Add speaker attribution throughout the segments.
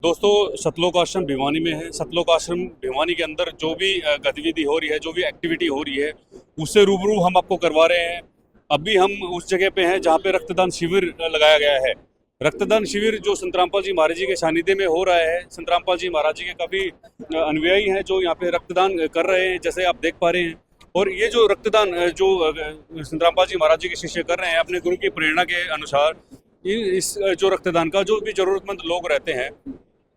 Speaker 1: दोस्तों, सतलोक आश्रम भिवानी में है। सतलोक आश्रम भिवानी के अंदर जो भी गतिविधि हो रही है, जो भी एक्टिविटी हो रही है, उससे रूबरू हम आपको करवा रहे हैं। अभी हम उस जगह पे हैं जहाँ पे रक्तदान शिविर लगाया गया है। रक्तदान शिविर जो संत रामपाल जी महाराज जी के सानिध्य में हो रहा है। संत रामपाल जी महाराज जी के काफ़ी अनुयायी हैं जो यहाँ पे रक्तदान कर रहे हैं, जैसे आप देख पा रहे हैं। और ये जो रक्तदान जो संत रामपाल जी महाराज जी के शिष्य कर रहे हैं अपने गुरु की प्रेरणा के अनुसार, इस जो रक्तदान का जो भी ज़रूरतमंद लोग रहते हैं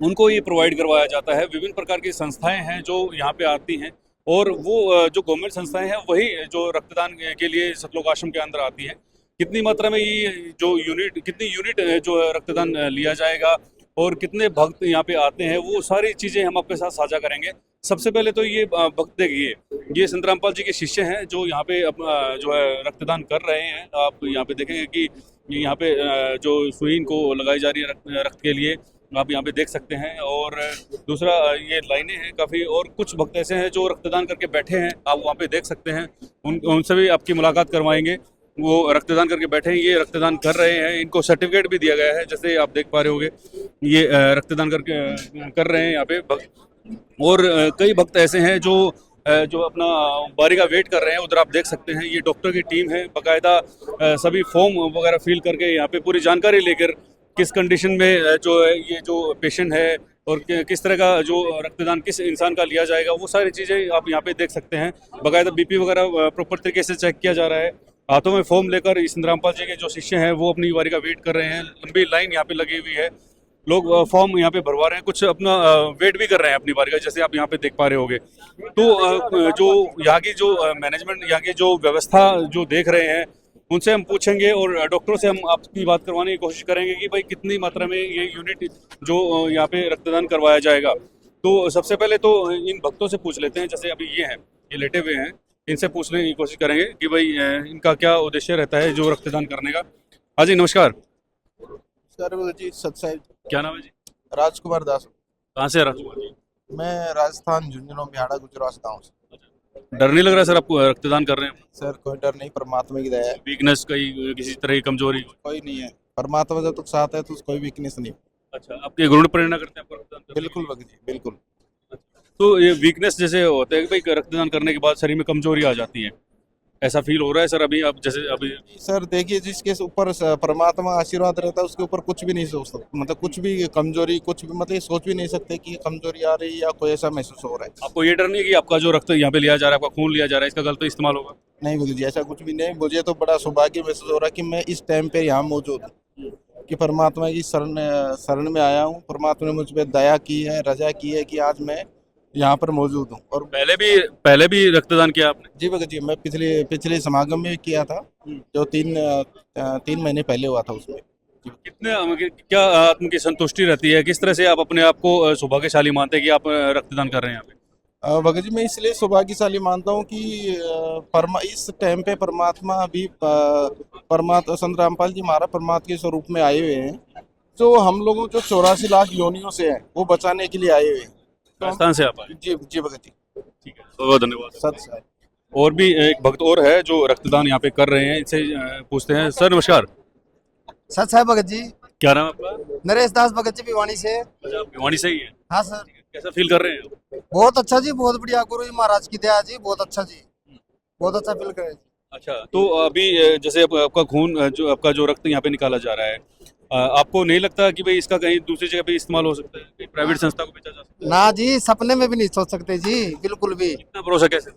Speaker 1: उनको ये प्रोवाइड करवाया जाता है। विभिन्न प्रकार की संस्थाएं हैं जो यहाँ पे आती हैं, और वो जो गवर्नमेंट संस्थाएं हैं वही जो रक्तदान के लिए सतलोक आश्रम के अंदर आती हैं। कितनी मात्रा में ये जो कितनी यूनिट जो रक्तदान लिया जाएगा और कितने भक्त यहाँ पे आते हैं, वो सारी चीज़ें हम आपके साथ साझा करेंगे। सबसे पहले तो ये भक्त देखिए, ये संत रामपाल जी के शिष्य हैं जो यहाँ पे जो है रक्तदान कर रहे हैं। आप यहाँ पे देखेंगे कि यहाँ पे जो सुई को लगाई जा रही है रक्त के लिए, आप यहाँ पे देख सकते हैं। और दूसरा, ये लाइनें हैं काफ़ी, और कुछ भक्त ऐसे हैं जो रक्तदान करके बैठे हैं, आप वहाँ पे देख सकते हैं। उनसे भी आपकी मुलाकात करवाएंगे। वो रक्तदान करके बैठे हैं, ये रक्तदान कर रहे हैं, इनको सर्टिफिकेट भी दिया गया है, जैसे आप देख पा रहे होंगे। ये रक्तदान करके कर रहे हैं यहाँ पे भक्त। और कई भक्त ऐसे हैं जो अपना बारी का वेट कर रहे हैं, उधर आप देख सकते हैं। ये डॉक्टर की टीम है, बाकायदा सभी फॉर्म वगैरह फिल करके यहाँ पे पूरी जानकारी लेकर किस कंडीशन में जो है ये जो पेशेंट है और किस तरह का जो रक्तदान किस इंसान का लिया जाएगा, वो सारी चीज़ें आप यहाँ पे देख सकते हैं। बाकायदा बीपी वगैरह प्रॉपर तरीके से चेक किया जा रहा है। हाथों में फॉर्म लेकर संत रामपाल जी के जो शिष्य हैं वो अपनी बारी का वेट कर रहे हैं। लंबी लाइन यहाँ पे लगी हुई है, लोग फॉर्म यहाँ पे भरवा रहे हैं, कुछ अपना वेट भी कर रहे हैं अपनी बारी का, जैसे आप यहाँ पे देख पा रहे होंगे। तो जो यहाँ की जो मैनेजमेंट, यहाँ की जो व्यवस्था जो देख रहे हैं, उनसे हम पूछेंगे और डॉक्टरों से हम आपकी बात करवाने की कोशिश करेंगे कि भाई कितनी मात्रा में ये यूनिट जो यहाँ पे रक्तदान करवाया जाएगा। तो सबसे पहले तो इन भक्तों से पूछ लेते हैं, जैसे अभी ये हैं, ये लेटे हुए हैं, इनसे पूछने की कोशिश करेंगे कि भाई इनका क्या उद्देश्य रहता है जो रक्तदान करने का। हाँ जी, नमस्कार।
Speaker 2: नमस्कार जी, सत्साई।
Speaker 1: क्या नाम है जी?
Speaker 2: राजकुमार दास।
Speaker 1: कहाँ से राजकुमार जी?
Speaker 2: मैं राजस्थान झुंझुनू बिहाड़ा गुजरात गाँव से।
Speaker 1: डर नहीं लग रहा सर आपको रक्तदान कर रहे हैं?
Speaker 2: सर कोई डर नहीं, परमात्मा की दया है।
Speaker 1: वीकनेस कहीं किसी तरह की कमजोरी?
Speaker 2: कोई नहीं है, परमात्मा जब तक साथ है तो कोई वीकनेस नहीं।
Speaker 1: अच्छा, आपके गुरु प्रेरणा करते हैं आपको रक्तदान करने की?
Speaker 2: बिल्कुल भगत जी, बिल्कुल।
Speaker 1: तो ये वीकनेस जैसे होता है कि भाई रक्तदान करने के बाद शरीर में कमजोरी आ जाती है, ऐसा फील हो रहा है सर अभी? आप जैसे अभी
Speaker 2: सर देखिए, जिसके ऊपर परमात्मा आशीर्वाद रहता है उसके ऊपर कुछ भी नहीं सोच सकते, मतलब कुछ भी कमजोरी, कुछ भी मतलब ये सोच भी नहीं सकते कि कमजोरी आ रही है या कोई ऐसा महसूस हो रहा है।
Speaker 1: आपको ये डर नहीं है कि आपका जो रक्त यहाँ पे लिया जा रहा है, आपका खून लिया जा रहा है, इसका गलत इस्तेमाल होगा?
Speaker 2: नहीं भगत जी, ऐसा कुछ भी नहीं। मुझे तो बड़ा सौभाग्य महसूस हो रहा है कि मैं इस टाइम पे यहाँ मौजूद हूँ, कि परमात्मा की शरण में आया हूँ। परमात्मा ने मुझ पर दया की है, रजा की है कि आज मैं यहाँ पर मौजूद हूँ। और
Speaker 1: पहले भी रक्तदान किया आपने?
Speaker 2: जी भगत जी, मैं पिछले समागम में किया था, जो तीन महीने पहले हुआ था उसमें।
Speaker 1: कितने क्या आत्म की संतुष्टि रहती है, किस तरह से आप अपने आप को सौभाग्यशाली मानते हैं कि आप रक्तदान कर रहे हैं यहाँ पे?
Speaker 2: भगत जी, मैं इसलिए सौभाग्यशाली मानता हूँ कि इस टाइम पे परमात्मा अभी परमात्मा संत रामपाल जी महाराज परमात्मा के स्वरूप में आए हुए हैं, जो हम लोगों जो 84 लाख योनियों से हैं वो बचाने के लिए आए हुए हैं।
Speaker 1: राजस्थान से आप आए?
Speaker 2: जी जी भगत जी।
Speaker 1: ठीक है, बहुत धन्यवाद।
Speaker 2: सत।
Speaker 1: और भी एक भक्त और है जो रक्तदान यहाँ पे कर रहे हैं, इनसे पूछते हैं। सर नमस्कार।
Speaker 3: सच है भगत जी।
Speaker 1: क्या नाम है आपका?
Speaker 3: नरेश दास भगत जी, भिवानी से।
Speaker 1: अच्छा, आप भिवानी से ही है?
Speaker 3: हाँ सर।
Speaker 1: कैसा फील कर रहे हैं?
Speaker 3: बहुत अच्छा जी, बहुत बढ़िया, गुरु जी महाराज की दया जी, बहुत अच्छा जी, बहुत अच्छा फील करे।
Speaker 1: अच्छा, तो अभी जैसे आपका खून जो आपका जो रक्त यहाँ पे निकाला जा रहा है, आपको नहीं लगता कि भाई इसका कहीं दूसरी जगह पे इस्तेमाल हो सकता है, कहीं प्राइवेट संस्था को बेचा जा सकता है?
Speaker 3: ना जी, सपने में भी नहीं सोच सकते जी, बिल्कुल भी।
Speaker 1: इतना भरोसा कैसे?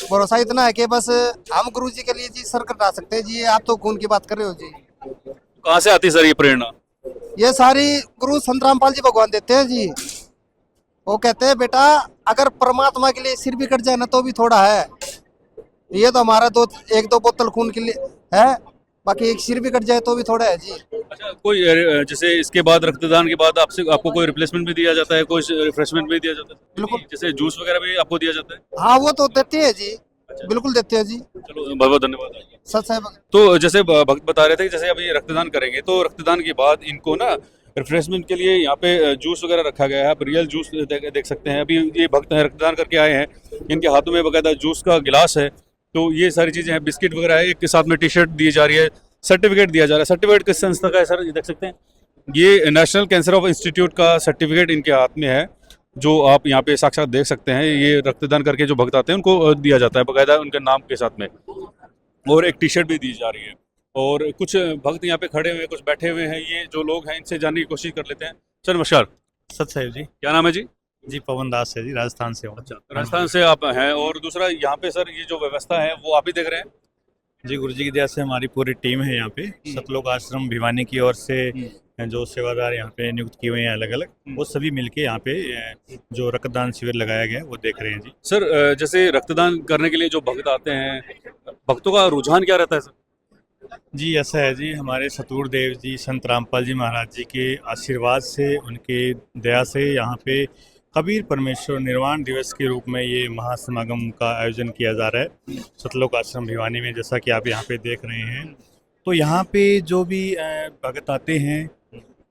Speaker 3: भरोसा इतना है कि बस हम गुरु जी के लिए जी सर कटा सकते हैं जी। आप तो खून की बात कर रहे हो जी।
Speaker 1: कहाँ से आती है सर ये प्रेरणा?
Speaker 3: ये सारी गुरु संत रामपाल जी भगवान देते हैं जी। वो कहते हैं बेटा, अगर परमात्मा के लिए सिर भी कट जाए ना तो भी थोड़ा है। ये तो हमारा एक दो बोतल खून के लिए है, बाकी एक सिर भी कट जाए तो भी थोड़ा है जी।
Speaker 1: अच्छा, कोई जैसे इसके बाद रक्तदान के बाद आपको कोई रिप्लेसमेंट भी दिया जाता है, कोई रिफ्रेशमेंट भी दिया जाता है?
Speaker 3: बिल्कुल।
Speaker 1: जैसे जूस वगैरह भी आपको दिया जाता है?
Speaker 3: हाँ, वो तो देते हैं जी।
Speaker 1: अच्छा।
Speaker 3: बिल्कुल देते हैं जी।
Speaker 1: चलो, बहुत बहुत धन्यवाद।
Speaker 3: सच है।
Speaker 1: तो जैसे भक्त बता रहे थे कि जैसे अभी रक्तदान करेंगे तो रक्तदान के बाद इनको ना रिफ्रेशमेंट के लिए यहाँ पे जूस वगैरह रखा गया है। आप रियल जूस देख सकते हैं। अभी ये भक्त हैं, रक्तदान करके आए हैं, इनके हाथों में बाकायदा जूस का गिलास है। तो ये सारी चीज़ें हैं, बिस्किट वगैरह है, एक के साथ में टी शर्ट दी जा रही है, सर्टिफिकेट दिया जा रहा है। सर्टिफिकेट किस संस्था का है सर, ये देख सकते हैं? ये नेशनल कैंसर ऑफ इंस्टीट्यूट का सर्टिफिकेट इनके हाथ में है, जो आप यहाँ पे साक्षात देख सकते हैं। ये रक्तदान करके जो भक्त आते हैं उनको दिया जाता है बाकायदा उनके नाम के साथ में, और एक टी शर्ट भी दी जा रही है। और कुछ भक्त यहाँ पे खड़े हुए हैं, कुछ बैठे हुए हैं। ये जो लोग हैं इनसे जानने की कोशिश कर लेते हैं। सर नमस्कार,
Speaker 4: सत साहिब जी।
Speaker 1: क्या नाम है जी?
Speaker 4: जी पवन दास है जी, राजस्थान से हूँ।
Speaker 1: अच्छा, राजस्थान से आप हैं। और दूसरा यहाँ पे सर ये जो व्यवस्था है वो आप ही देख रहे हैं?
Speaker 4: जी गुरु जी की दया से हमारी पूरी टीम है यहाँ पे। सतलोक आश्रम भिवानी की ओर से जो सेवादार यहाँ पे नियुक्त किए हुए हैं अलग अलग, वो सभी मिलके यहाँ पे जो रक्तदान शिविर लगाया गया है वो देख रहे हैं जी।
Speaker 1: सर जैसे रक्तदान करने के लिए जो भक्त आते हैं, भक्तों का रुझान क्या रहता है सर?
Speaker 4: जी ऐसा है जी, हमारे सतगुरु देव जी संत रामपाल जी महाराज जी के आशीर्वाद से, उनके दया से यहाँ पे कबीर परमेश्वर निर्वाण दिवस के रूप में ये महासमागम का आयोजन किया जा रहा है सतलोक आश्रम भिवानी में, जैसा कि आप यहाँ पे देख रहे हैं। तो यहाँ पे जो भी भगत आते हैं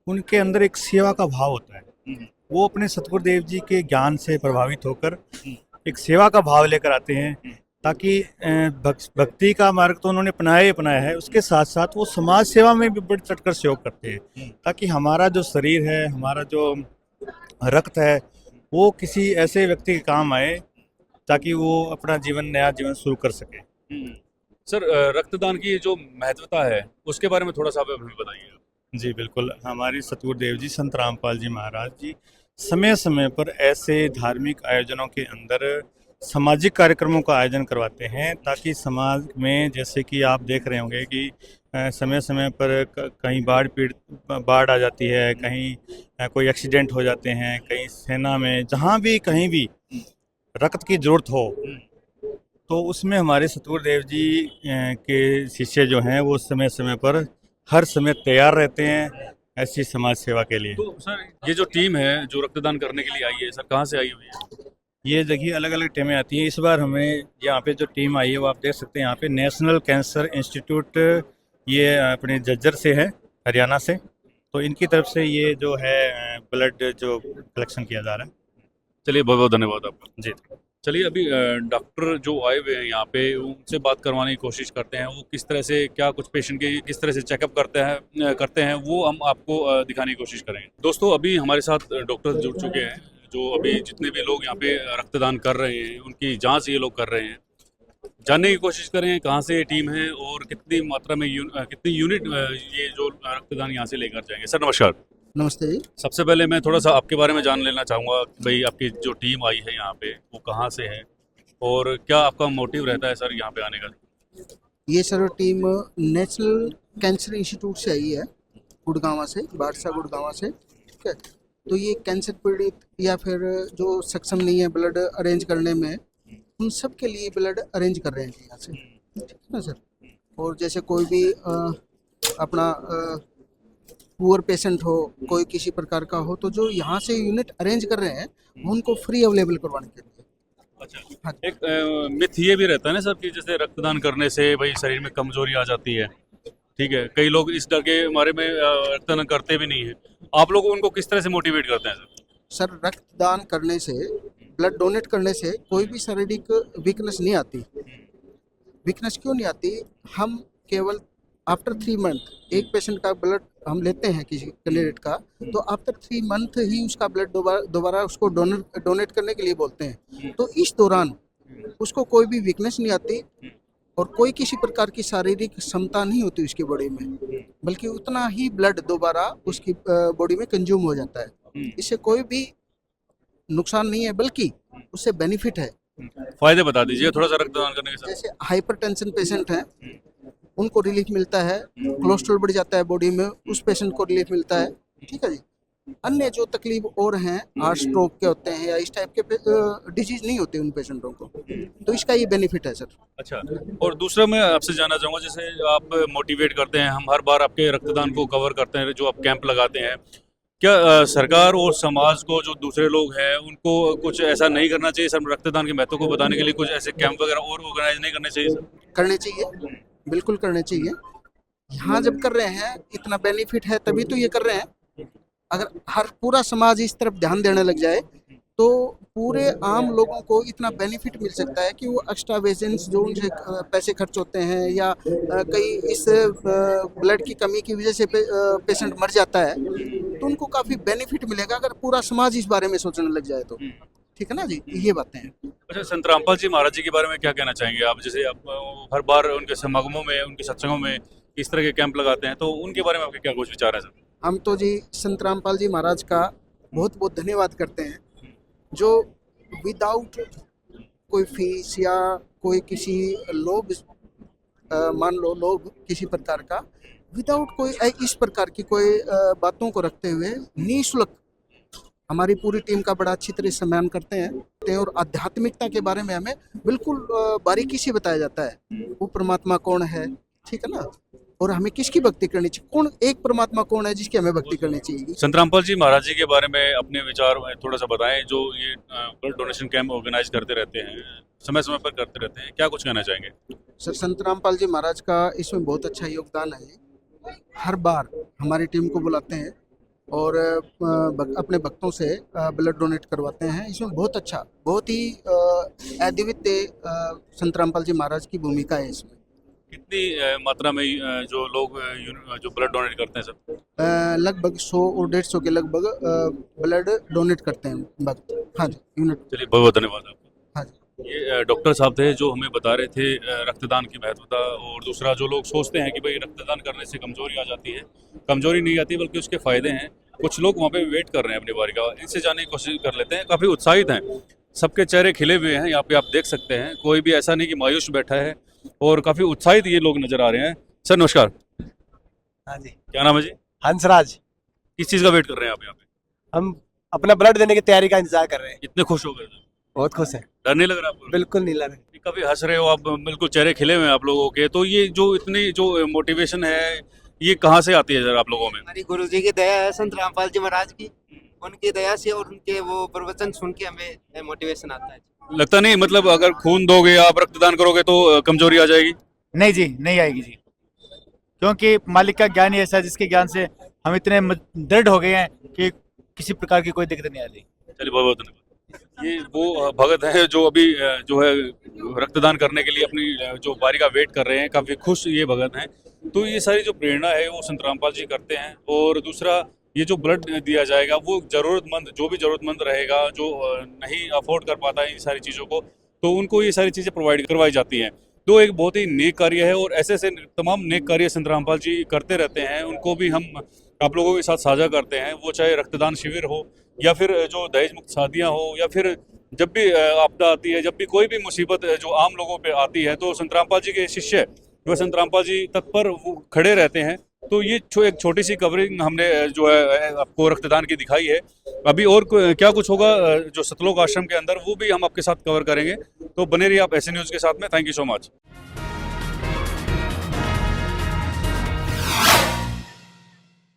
Speaker 4: उनके अंदर एक सेवा का भाव होता है। वो अपने सतगुरुदेव जी के ज्ञान से प्रभावित होकर एक सेवा का भाव लेकर आते हैं, ताकि भक्ति का मार्ग तो उन्होंने अपनाया है, उसके साथ साथ वो समाज सेवा में भी बढ़ चढ़कर सहयोग करते हैं, ताकि हमारा जो शरीर है, हमारा जो रक्त है, वो किसी ऐसे व्यक्ति के काम आए ताकि वो अपना नया जीवन शुरू कर सके।
Speaker 1: सर रक्तदान की जो महत्वता है उसके बारे में थोड़ा सा आप हमें बताइए।
Speaker 4: जी बिल्कुल, हमारे सतगुरु देव जी संत रामपाल जी महाराज जी समय समय पर ऐसे धार्मिक आयोजनों के अंदर सामाजिक कार्यक्रमों का आयोजन करवाते हैं, ताकि समाज में, जैसे कि आप देख रहे होंगे कि समय समय पर कहीं बाढ़ आ जाती है, कहीं कोई एक्सीडेंट हो जाते हैं, कहीं सेना में, जहाँ भी कहीं भी रक्त की ज़रूरत हो, तो उसमें हमारे सतगुरुदेव जी के शिष्य जो हैं वो समय समय पर हर समय तैयार रहते हैं ऐसी समाज सेवा के लिए।
Speaker 1: तो सर ये जो टीम है जो रक्तदान करने के लिए आई है, सर कहाँ से आई हुई है?
Speaker 4: ये देखिए अलग अलग टीमें आती हैं। इस बार हमें यहाँ पे जो टीम आई है वो आप देख सकते हैं, यहाँ पे नेशनल कैंसर इंस्टीट्यूट, ये अपने झज्जर से है, हरियाणा से। तो इनकी तरफ से ये जो है ब्लड जो कलेक्शन किया जा रहा है।
Speaker 1: चलिए बहुत बहुत धन्यवाद आपका
Speaker 4: जी।
Speaker 1: चलिए अभी डॉक्टर जो आए हुए हैं यहाँ पे उनसे बात करवाने की कोशिश करते हैं। वो किस तरह से क्या कुछ पेशेंट के किस तरह से चेकअप करते हैं वो हम आपको दिखाने की कोशिश करेंगे। दोस्तों अभी हमारे साथ डॉक्टर जुड़ चुके हैं, जो अभी जितने भी लोग यहाँ पे रक्तदान कर रहे हैं उनकी जांच ये लोग कर रहे हैं। जानने की कोशिश करें कहाँ से ये टीम है और कितनी मात्रा में कितनी यूनिट ये जो रक्तदान यहाँ से लेकर जाएंगे। सर नमस्कार।
Speaker 3: नमस्ते जी।
Speaker 1: सबसे पहले मैं थोड़ा सा आपके बारे में जान लेना चाहूँगा कि भाई आपकी जो टीम आई है यहाँ पे वो कहाँ से है और क्या आपका मोटिव रहता है सर यहाँ पे आने का?
Speaker 3: ये sir team national cancer institute से आई है, गुड़गांव से, बादशाह गुड़गांव से। ठीक है, तो ये कैंसर पीड़ित या फिर जो सक्षम नहीं है ब्लड अरेंज करने में, उन सब के लिए ब्लड अरेंज कर रहे हैं यहाँ से। ठीक है ना सर। और जैसे कोई भी अपना पुअर पेशेंट हो, कोई किसी प्रकार का हो, तो जो यहाँ से यूनिट अरेंज कर रहे हैं उनको फ्री अवेलेबल करवाने के लिए।
Speaker 1: अच्छा, एक मिथ ये भी रहता है ना सर कि जैसे रक्तदान करने से भाई शरीर में कमजोरी आ जाती है। ठीक है, कई लोग इस डर के बारे में रक्तदान करते भी नहीं है। आप लोग उनको किस तरह से मोटिवेट करते हैं सर?
Speaker 3: सर रक्तदान करने से, ब्लड डोनेट करने से कोई भी शारीरिक वीकनेस नहीं आती। वीकनेस क्यों नहीं आती? हम केवल आफ्टर 3 मंथ एक पेशेंट का ब्लड हम लेते हैं किसी कैंडिडेट का, तो आफ्टर 3 मंथ ही उसका ब्लड दोबारा उसको डोनेट करने के लिए बोलते हैं। तो इस दौरान उसको कोई भी वीकनेस नहीं आती और कोई किसी प्रकार की शारीरिक क्षमता नहीं होती उसकी बॉडी में, बल्कि उतना ही ब्लड दोबारा उसकी बॉडी में कंज्यूम हो जाता है। इससे कोई भी नुकसान नहीं है, बल्कि उससे बेनिफिट है।
Speaker 1: फायदे बता दीजिए थोड़ा सा रक्तदान करने के साथ।
Speaker 3: जैसे हाइपरटेंशन पेशेंट हैं, उनको रिलीफ मिलता है। कोलेस्ट्रॉल बढ़ जाता है बॉडी में, उस पेशेंट को रिलीफ मिलता है। ठीक है जी। अन्य जो तकलीफ और हैं, हार्ट स्ट्रोक के होते हैं या इस टाइप के डिजीज नहीं होते उन पेशेंटों को, तो इसका ये बेनिफिट है सर।
Speaker 1: अच्छा, और दूसरा मैं आपसे जानना चाहूँगा, जैसे आप मोटिवेट करते हैं, हम हर बार आपके रक्तदान को कवर करते हैं, जो आप कैंप लगाते हैं, क्या सरकार और समाज को जो दूसरे लोग हैं उनको कुछ ऐसा नहीं करना चाहिए सर? रक्तदान के महत्व को बताने के लिए कुछ ऐसे कैंप वगैरह और ऑर्गेनाइज नहीं करने चाहिए सर?
Speaker 3: करने चाहिए, बिल्कुल करने चाहिए। यहाँ जब कर रहे हैं, इतना बेनिफिट है तभी तो ये कर रहे हैं। अगर हर पूरा समाज इस तरफ ध्यान देने लग जाए
Speaker 5: तो पूरे आम लोगों को इतना बेनिफिट मिल सकता है कि वो एक्स्ट्रा वेजेंस जो उनसे पैसे खर्च होते हैं या कई इस ब्लड की कमी की वजह से पेशेंट मर जाता है, तो उनको काफ़ी बेनिफिट मिलेगा अगर पूरा समाज इस बारे में सोचने लग जाए तो। ठीक है ना जी, ये बातें हैं।
Speaker 1: अच्छा, संत रामपाल जी महाराज जी के बारे में क्या कहना चाहेंगे आप? जैसे आप हर बार उनके समागमों में, उनके सत्संगों में इस तरह के कैंप लगाते हैं, तो उनके बारे में आपके क्या कुछ विचार हैं सर?
Speaker 5: हम तो जी संत रामपाल जी महाराज का बहुत बहुत धन्यवाद करते हैं, जो विदाउट कोई फीस या कोई किसी लोभ, मान लो लोभ किसी प्रकार का, विदाउट कोई इस प्रकार की कोई बातों को रखते हुए निःशुल्क हमारी पूरी टीम का बड़ा अच्छी तरह सम्मान करते हैं। और आध्यात्मिकता के बारे में हमें बिल्कुल बारीकी से बताया जाता है, वो परमात्मा कौन है, ठीक है ना, और हमें किसकी भक्ति करनी चाहिए, कौन एक परमात्मा कौन है जिसकी हमें भक्ति करनी चाहिए।
Speaker 1: संत रामपाल जी महाराज जी के बारे में अपने विचार थोड़ा सा बताएं, जो ये ब्लड डोनेशन कैंप ऑर्गेनाइज करते रहते हैं, समय समय पर करते रहते हैं, क्या कुछ कहना चाहेंगे?
Speaker 5: सर, संत रामपाल जी महाराज का इसमें बहुत अच्छा योगदान है। हर बार हमारी टीम को बुलाते हैं और अपने भक्तों से ब्लड डोनेट करवाते हैं। इसमें बहुत अच्छा, बहुत ही अद्वितीय संत रामपाल जी महाराज की भूमिका है इसमें।
Speaker 1: कितनी मात्रा में जो लोग जो ब्लड डोनेट करते हैं सर?
Speaker 5: लगभग 100 और 150 के लगभग ब्लड डोनेट करते हैं भक्त। हाँ जी, यूनिट।
Speaker 1: चलिए, बहुत बहुत धन्यवाद आपका।
Speaker 5: हाँ जी।
Speaker 1: ये डॉक्टर साहब थे जो हमें बता रहे थे रक्तदान की महत्वता। और दूसरा, जो लोग सोचते हैं कि भाई रक्तदान करने से कमजोरी आ जाती है, कमजोरी नहीं आती बल्कि उसके फायदे हैं। कुछ लोग वहाँ पे वेट कर रहे हैं अपनी बारी का, इनसे जाने की कोशिश कर लेते हैं। काफ़ी उत्साहित हैं, सबके चेहरे खिले हुए हैं, यहाँ पे आप देख सकते हैं। कोई भी ऐसा नहीं कि मायूस बैठा है, और काफ़ी उत्साहित ये लोग नज़र आ रहे हैं। सर नमस्कार।
Speaker 6: हाँ जी,
Speaker 1: क्या नाम है जी?
Speaker 6: हंसराज।
Speaker 1: किस चीज़ का वेट कर रहे हैं आप यहाँ पे?
Speaker 6: हम अपना ब्लड देने की तैयारी का इंतजार कर रहे हैं।
Speaker 1: इतने खुश हो गए सर?
Speaker 6: बहुत खुश हैं।
Speaker 1: डर नहीं लग रहा आपको?
Speaker 6: बिल्कुल नहीं लग रहा।
Speaker 1: काफ़ी हंस रहे हो आप, बिल्कुल चेहरे खिले हुए हैं आप लोगों के। तो ये जो इतनी जो मोटिवेशन है, ये कहाँ से आती है सर आप लोगों में?
Speaker 7: हमारी गुरु जी की दया है, संत रामपाल जी महाराज की, उनकी दया से और उनके वो प्रवचन सुन के हमें मोटिवेशन आता है।
Speaker 1: लगता नहीं, मतलब अगर खून दोगे आप, रक्तदान करोगे तो कमजोरी आ जाएगी?
Speaker 8: नहीं जी, नहीं आएगी जी, क्योंकि मालिक का ज्ञान ही ऐसा है जिसके ज्ञान से हम इतने दृढ़ हो गए हैं कि किसी प्रकार की कोई दिक्कत नहीं आ रही।
Speaker 1: चलिए, बहुत बहुत धन्यवाद। ये वो भगत है जो अभी जो है रक्तदान करने के लिए अपनी जो बारी का वेट कर रहे हैं। काफ़ी खुश ये भगत हैं। तो ये सारी जो प्रेरणा है वो संत रामपाल जी करते हैं। और दूसरा, ये जो ब्लड दिया जाएगा वो ज़रूरतमंद, जो भी ज़रूरतमंद रहेगा, जो नहीं अफोर्ड कर पाता है इन सारी चीज़ों को, तो उनको ये सारी चीज़ें प्रोवाइड करवाई जाती हैं। तो एक बहुत ही नेक कार्य है, और ऐसे ऐसे तमाम नेक कार्य संत रामपाल जी करते रहते हैं। उनको भी हम आप लोगों के साथ साझा करते हैं। वो चाहे रक्तदान शिविर हो, या फिर जो दहेज मुक्त शादियाँ हो, या फिर जब भी आपदा आती है, जब भी कोई भी मुसीबत जो आम लोगों पे आती है, तो संत रामपाल जी के शिष्य जो संत रामपाल जी तत्पर खड़े रहते हैं। तो ये एक छोटी सी कवरिंग हमने जो है आपको रक्तदान की दिखाई है। अभी और क्या कुछ होगा जो सतलोक आश्रम के अंदर, वो भी हम आपके साथ कवर करेंगे। तो बने रहिए आप ऐसे न्यूज़ के साथ में। Thank you so much.